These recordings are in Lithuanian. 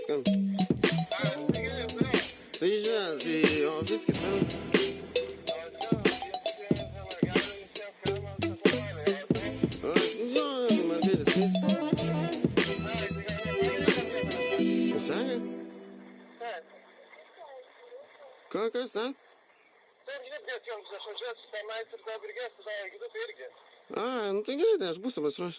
skambina. Tai žiūrėk, tai o viskis ten. Mergaitės, vis. Sakė? Kas ten? Nu tai gerai, tai aš būsiu pasiruošęs.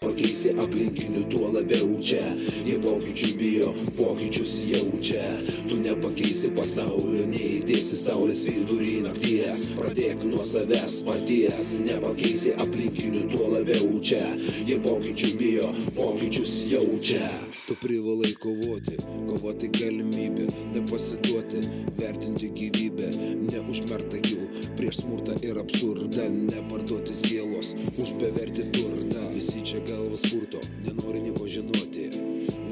Pakeisi aplinkinių, tuo labiau čia. Jie pokyčių bijo, pokyčius jaučia. Tu nepakeisi pasaulio, neįdėsi saulės vidurį nakties. Pradėk nuo savęs paties. Nepakeisi aplinkinių, tuo labiau čia. Jie pokyčių bijo, pokyčius jaučia. Tu privalai kovoti, kovoti galimybę, nepasiduoti, vertinti gyvybę, neužmerkti akių prieš smurtą ir absurdą, neparduoti sielos už bevertį turtą. Visi čia galvas purto, nenori nieko žinoti,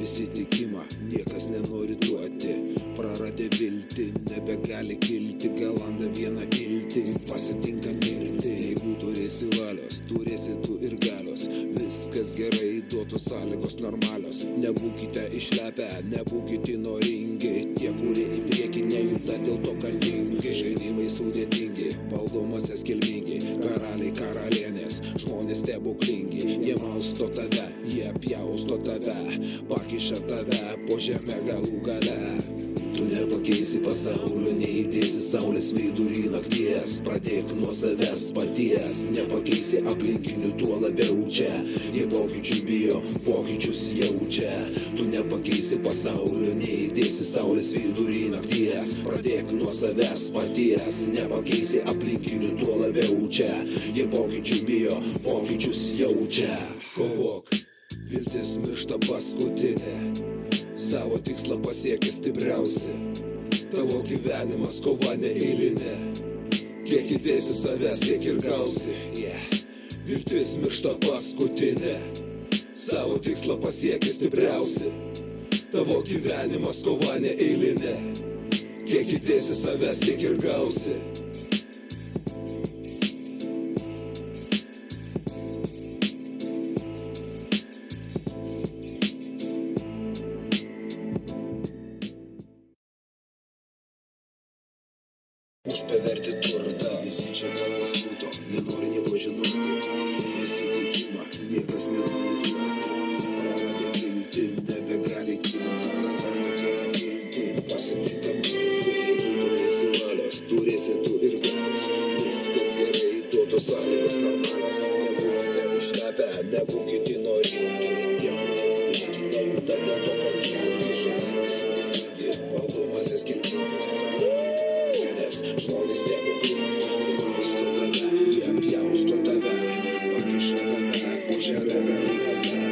visi tikimą niekas nenori duoti. Praradę viltį, nebegali kilti, galanda vieną iltį, pasitinka mirti. Jeigu turėsi valios, turėsi tu ir galios, viskas gerai, duotos sąlygos normalios. Nebūkite išlepę, nebūkite noringi, tie, kurie į priekį nejuda dėl to, kad tingi. Žaidimai sudėtingi, valdomasias kilmingi, karaliai karalienės, žmonės stebuklingi. Jie mausto tave, jie pjausto tave, pakiša tave po žemę galų gale. Tu nepakeisi pasaulio, neįdėsi saulės vidurį nakties. Pradėk nuo savęs paties. Nepakeisi aplinkinių, tuo labiau čia. Jie pokyčių bijo, pokyčius jaučia. Tu nepakeisi pasaulio, neįdėsi saulės vidurį nakties. Pradėk nuo savęs paties. Nepakeisi aplinkinių, tuo labiau čia. Jie pokyčių bijo, pokyčius jaučia. Kovok, viltis miršta paskutinė. Savo tikslą pasiekia stipriausi. Tavo gyvenimas kova neeilinė. Kiek įdėsi savęs, tiek ir gausi. Viltis miršta paskutinė. Savo tikslą pasiekia stipriausi. Tavo gyvenimas kova neeilinė. Kiek įdėsi savęs, tiek ir gausi. Už bevertį turtą, visi čia galvas purto, nenori nieko žinoti, visi tikimą, niekas nenori duoti. Praradę viltį, nebegali kilti, galvama vieną viltį, pasitinka mirti. Jeigu turėsi valios, turėsi tu ir galios, viskas gerai, duotos sąlygos normalios. Nebūkite išlepę, nebūkite noringi, tie, kurie į priekį nejuda dėl to, kad tingi. Žaidimai sudėtingi, valdomasias kilmingi. Žmonės stebuklingi, jie mausto tave, jie pjausto tave, pakiša tave po žemę galų gale.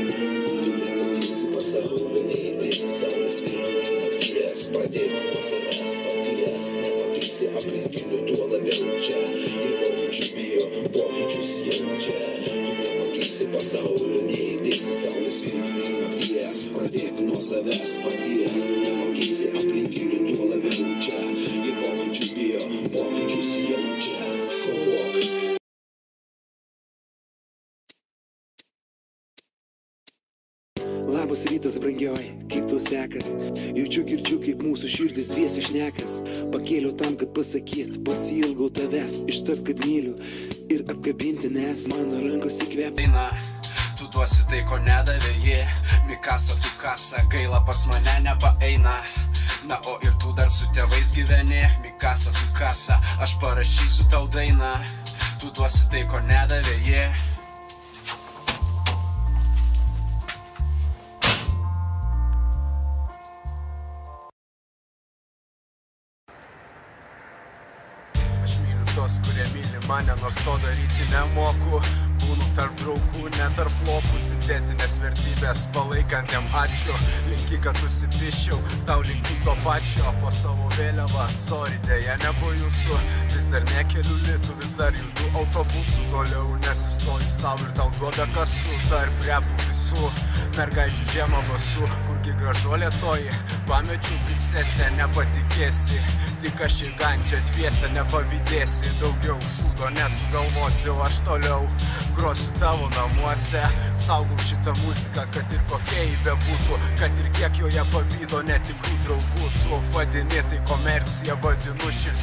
Tu nepakeisi pasaulio, neįdėsi saulės vidurį nakties. Pradėk nuo savęs paties. Nepakeisi aplinkinių, tuo labiau čia. Jie pokyčių bijo, pokyčius jaučia. Tu nepakeisi pasaulio, neįdėsi saulės vidurį nakties. Pradėk nuo savęs paties. Nepakeisi aplinkinių, tuo labiau čia. Jie pokyčių bijo, pokyčius jaučia. Kovok. Labas rytas, brangioji, kaip tau sekas? Jaučiu, girdžiu, kaip mūsų širdis dviesi šnekas. Pakėliau tam, kad pasakyt, pasiilgau tavęs, ištart, kad myliu ir apkabinti, nes mano rankos įkvėpia. Tu duosi tai, ko nedavė jie, Mikasa, tu kasa, gaila pas mane nepaeina. Na, o ir tu dar su tėvais gyveni, Mikasa, tu kasa, aš parašysiu tau dainą. Tu duosi tai, ko nedavė jie. Aš myliu tos, kurie myli mane, nors to daryti nemoku. Būnu tarp draugų, ne tarp lopų, sintetinės vertybės palaikantiem ačiū. Linki, kad užsipiščiau, tau linkiu to pačio. Po savo vėliavą, sorry, dėja nebuvo jūsų. Vis dar nekeliu litų, vis dar judu autobusų. Toliau nesustoju savo ir tau duoda kasų. Dar prepų visų mergaičių žiemą basų. Kurgi gražuolė toji, pamečiau princesę, nepatikėsi. Tik aš į gančią dviesę nepavydėsi. Daugiau šūdo nesugalvosiu, aš toliau grosiu būsiu tavo namuose. Saugau šitą muziką, kad ir kokia ji bebūtų, kad ir kiek joje pavydo netikrų draugų. Tu vadini tai komercija, vadinu širdį